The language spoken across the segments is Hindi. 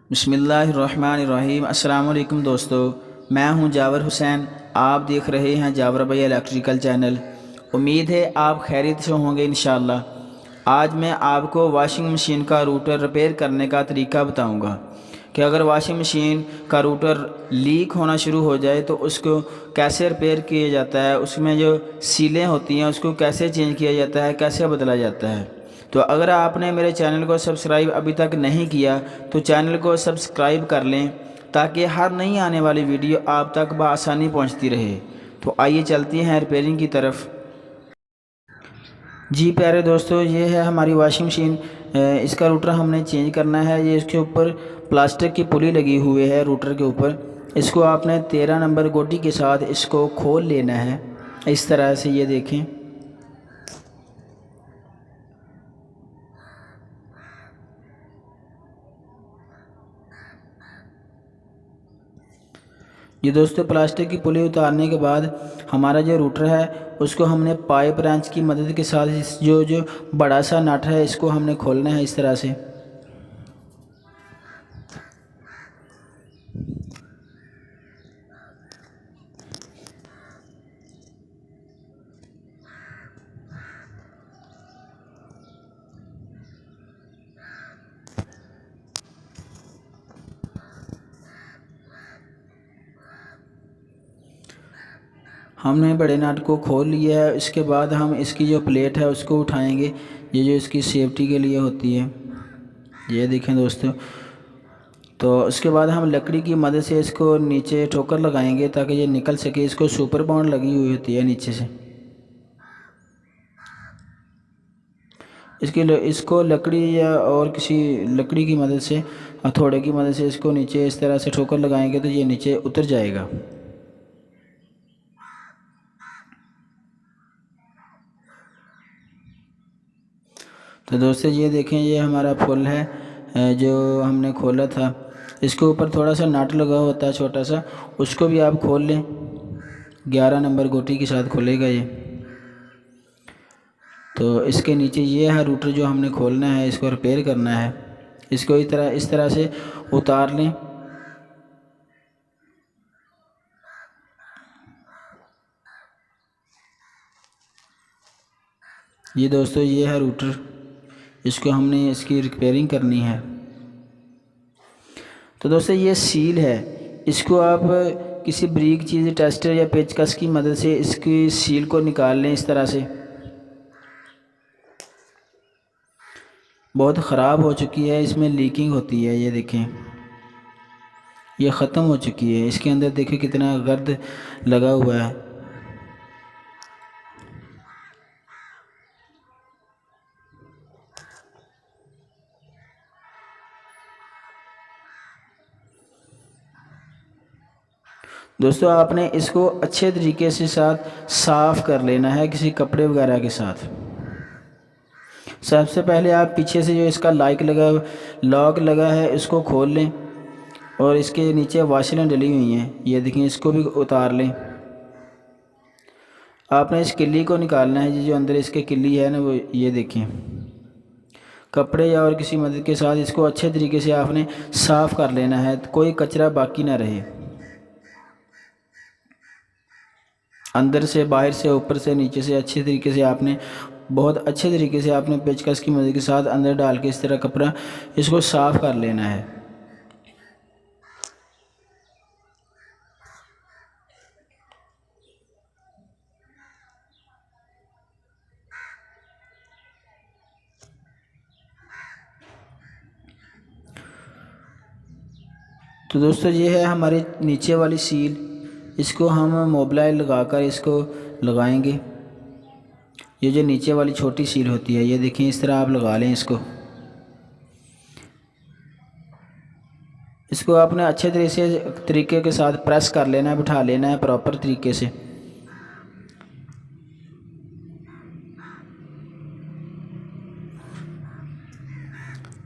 बिस्मिल्लाहिर्रहमानिर्रहीम। अस्सलाम वालेकुम दोस्तों, मैं हूं जावर हुसैन। आप देख रहे हैं जावर भाई इलेक्ट्रिकल चैनल। उम्मीद है आप खैरियत से होंगे इंशाअल्लाह। आज मैं आपको वॉशिंग मशीन का रूटर रिपेयर करने का तरीका बताऊंगा कि अगर वॉशिंग मशीन का रूटर लीक होना शुरू हो जाए तो उसको कैसे रिपेयर किया जाता है, उसमें जो सीलें होती हैं उसको कैसे चेंज किया जाता है, कैसे बदला जाता है। तो अगर आपने मेरे चैनल को सब्सक्राइब अभी तक नहीं किया तो चैनल को सब्सक्राइब कर लें ताकि हर नई आने वाली वीडियो आप तक बआसानी पहुंचती रहे। तो आइए चलते हैं रिपेयरिंग की तरफ। जी प्यारे दोस्तों, ये है हमारी वॉशिंग मशीन। इसका रूटर हमने चेंज करना है। ये इसके ऊपर प्लास्टिक की पुली लगी हुई है रूटर के ऊपर। इसको आपने 13 नंबर गोटी के साथ इसको खोल लेना है। इस तरह से ये देखें। ये दोस्तों प्लास्टिक की पुली उतारने के बाद हमारा जो रूटर है उसको हमने पाइप रेंच की मदद के साथ इस जो बड़ा सा नट है इसको हमने खोलना है इस तरह से। हमने बड़े नट को खोल लिया है। इसके बाद हम इसकी जो प्लेट है उसको उठाएंगे। ये जो इसकी सेफ्टी के लिए होती है, ये देखें दोस्तों। तो उसके बाद हम लकड़ी की मदद से इसको नीचे ठोकर लगाएंगे ताकि ये निकल सके। इसको सुपर बाउंड लगी हुई होती है नीचे से। इसको लकड़ी या और किसी लकड़ी की मदद से, हथौड़े की मदद से इसको नीचे इस तरह से ठोकर लगाएंगे तो ये नीचे उतर जाएगा। तो दोस्तों ये देखें, ये हमारा फुल है जो हमने खोला था। इसके ऊपर थोड़ा सा नट लगा होता है छोटा सा, उसको भी आप खोल लें। 11 नंबर गोटी के साथ खुलेगा ये। तो इसके नीचे ये है रूटर जो हमने खोलना है, इसको रिपेयर करना है। इसको इस तरह से उतार लें। ये दोस्तों ये है रूटर, इसको हमने इसकी रिपेयरिंग करनी है। तो दोस्तों ये सील है, इसको आप किसी बारीक चीज़ टेस्टर या पेचकस की मदद से इसकी सील को निकाल लें इस तरह से। बहुत ख़राब हो चुकी है, इसमें लीकिंग होती है। ये देखें, ये ख़त्म हो चुकी है। इसके अंदर देखें कितना गर्द लगा हुआ है। दोस्तों आपने इसको अच्छे तरीके से साथ साफ़ कर लेना है किसी कपड़े वगैरह के साथ। सबसे पहले आप पीछे से जो इसका लॉक लगा है इसको खोल लें और इसके नीचे वाशलें डली हुई हैं, ये देखें, इसको भी उतार लें। आपने इस किल्ली को निकालना है। जो अंदर इसके किल्ली है ना, वो ये देखें। कपड़े या और किसी मदद के साथ इसको अच्छे तरीके से आपने साफ़ कर लेना है, कोई कचरा बाकी ना रहे। अंदर से, बाहर से, ऊपर से, नीचे से अच्छे तरीके से आपने, बहुत अच्छे तरीके से आपने पेचकस की मदद के साथ अंदर डाल के इस तरह कपड़ा इसको साफ़ कर लेना है। तो दोस्तों ये है हमारी नीचे वाली सील, इसको हम मोबिलाइज लगाकर इसको लगाएंगे। ये जो नीचे वाली छोटी सील होती है, ये देखें, इस तरह आप लगा लें इसको। इसको आपने अच्छे तरीके के साथ प्रेस कर लेना है, बिठा लेना है प्रॉपर तरीके से।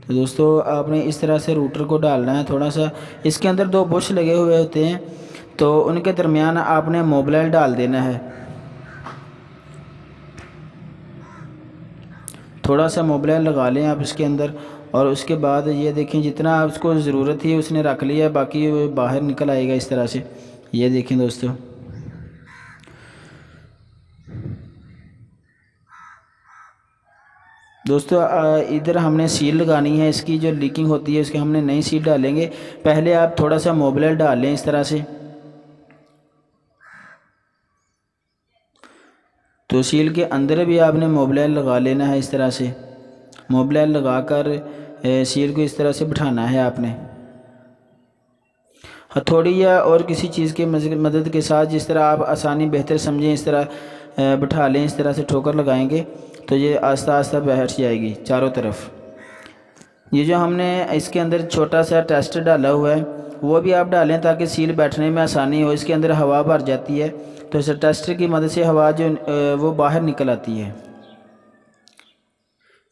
तो दोस्तों आपने इस तरह से रूटर को डालना है। थोड़ा सा इसके अंदर 2 बुश लगे हुए होते हैं, तो उनके दरमियान आपने मोबिलाइज डाल देना है। थोड़ा सा मोबिलाइज लगा लें आप इसके अंदर और उसके बाद ये देखें जितना उसको ज़रूरत थी उसने रख लिया, बाकी वो बाहर निकल आएगा इस तरह से। ये देखें दोस्तों, इधर हमने सील लगानी है, इसकी जो लीकिंग होती है उसके हमने नई सील डालेंगे। पहले आप थोड़ा सा मोबिल डाल लें इस तरह से। तो सील के अंदर भी आपने मोबिल लगा लेना है इस तरह से। मोबिल लगा कर सील को इस तरह से बिठाना है आपने। हथौड़ी या और किसी चीज़ की मदद के साथ, जिस तरह आप आसानी बेहतर समझें, इस तरह बिठा लें। इस तरह से ठोकर लगाएंगे तो ये आस्ता आस्ता बैठ जाएगी चारों तरफ। ये जो हमने इसके अंदर छोटा सा टेस्टर डाला हुआ है वो भी आप डालें ताकि सील बैठने में आसानी हो। इसके अंदर हवा भर जाती है तो इस टेस्टर की मदद से हवा जो वो बाहर निकल आती है।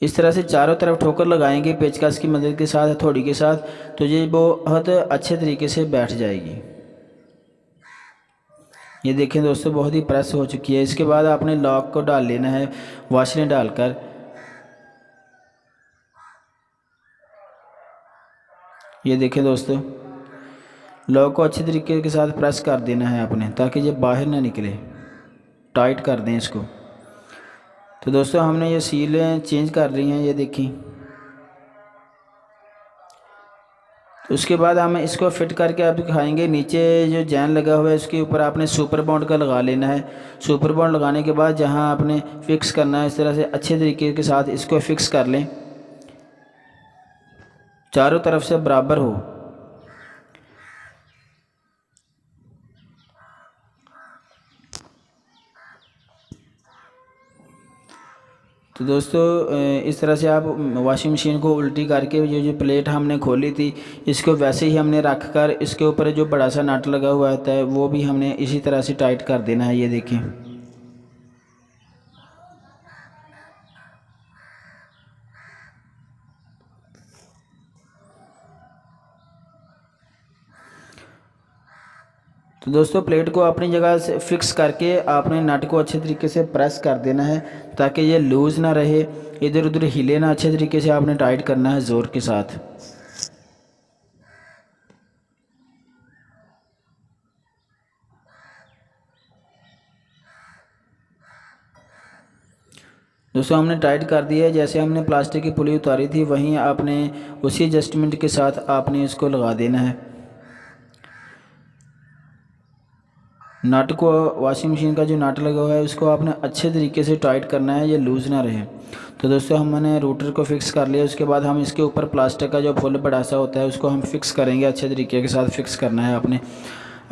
इस तरह से चारों तरफ ठोकर लगाएंगे पेचकस की मदद के साथ, हथौड़ी के साथ, तो ये बहुत अच्छे तरीके से बैठ जाएगी। ये देखें दोस्तों, बहुत ही प्रेस हो चुकी है। इसके बाद आपने लॉक को डाल लेना है वाशरें डालकर। ये देखें दोस्तों, लॉक को अच्छे तरीके के साथ प्रेस कर देना है आपने ताकि ये बाहर ना निकले। टाइट कर दें इसको। तो दोस्तों हमने ये सीलें चेंज कर रही हैं, ये देखी। तो उसके बाद हम इसको फिट करके आप दिखाएंगे। नीचे जो जैन लगा हुआ है उसके ऊपर आपने सुपर बॉन्ड का लगा लेना है। सुपर बॉन्ड लगाने के बाद जहां आपने फिक्स करना है इस तरह से अच्छे तरीके के साथ इसको फिक्स कर लें, चारों तरफ से बराबर हो। तो दोस्तों इस तरह से आप वॉशिंग मशीन को उल्टी करके जो प्लेट हमने खोली थी इसको वैसे ही हमने रख कर इसके ऊपर जो बड़ा सा नट लगा हुआ होता है वो भी हमने इसी तरह से टाइट कर देना है। ये देखें, तो दोस्तों प्लेट को अपनी जगह से फिक्स करके आपने नट को अच्छे तरीके से प्रेस कर देना है ताकि ये लूज़ ना रहे, इधर उधर हिले ना। अच्छे तरीके से आपने टाइट करना है ज़ोर के साथ। दोस्तों हमने टाइट कर दिया है। जैसे हमने प्लास्टिक की पुली उतारी थी वहीं आपने उसी एडजस्टमेंट के साथ आपने इसको लगा देना है। नट को, वॉशिंग मशीन का जो नट लगा हुआ है उसको आपने अच्छे तरीके से टाइट करना है, ये लूज़ ना रहे। तो दोस्तों हमने रूटर को फिक्स कर लिया। उसके बाद हम इसके ऊपर प्लास्टिक का जो फुल बड़ा सा होता है उसको हम फिक्स करेंगे। अच्छे तरीके के साथ फिक्स करना है आपने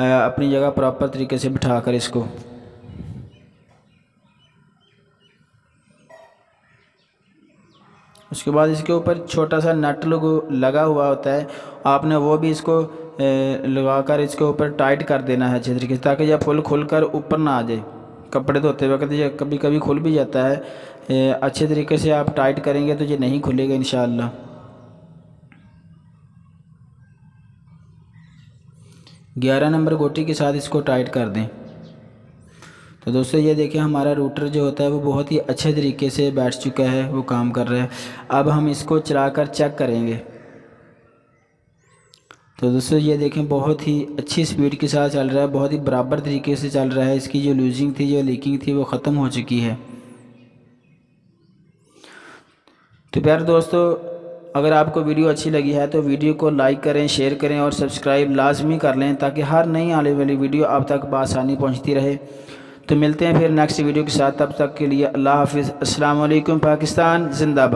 अपनी जगह प्रॉपर तरीके से बिठा कर इसको। उसके बाद इसके ऊपर छोटा सा नट लगा हुआ होता है, आपने वो भी इसको लगा कर इसके ऊपर टाइट कर देना है अच्छे तरीके से ताकि यह फुल खुल कर ऊपर ना आ जाए। कपड़े धोते वक्त ये कभी कभी खुल भी जाता है। अच्छे तरीके से आप टाइट करेंगे तो ये नहीं खुलेगा इंशाअल्लाह। ग्यारह नंबर गोटी के साथ इसको टाइट कर दें। तो दोस्तों ये देखिए हमारा रूटर जो होता है वो बहुत ही अच्छे तरीके से बैठ चुका है, वो काम कर रहा है। अब हम इसको चलाकर चेक करेंगे। तो दोस्तों ये देखें बहुत ही अच्छी स्पीड के साथ चल रहा है, बहुत ही बराबर तरीके से चल रहा है। इसकी जो लूजिंग थी, जो लीकिंग थी वो ख़त्म हो चुकी है। तो प्यारे दोस्तों, अगर आपको वीडियो अच्छी लगी है तो वीडियो को लाइक करें, शेयर करें और सब्सक्राइब लाजमी कर लें ताकि हर नई आने वाली वीडियो आप तक बआसानी पहुँचती रहे। तो मिलते हैं फिर नेक्स्ट वीडियो के साथ, तब तक के लिए अल्लाह हाफिज़। अस्सलाम वालेकुम। पाकिस्तान जिंदाबाद।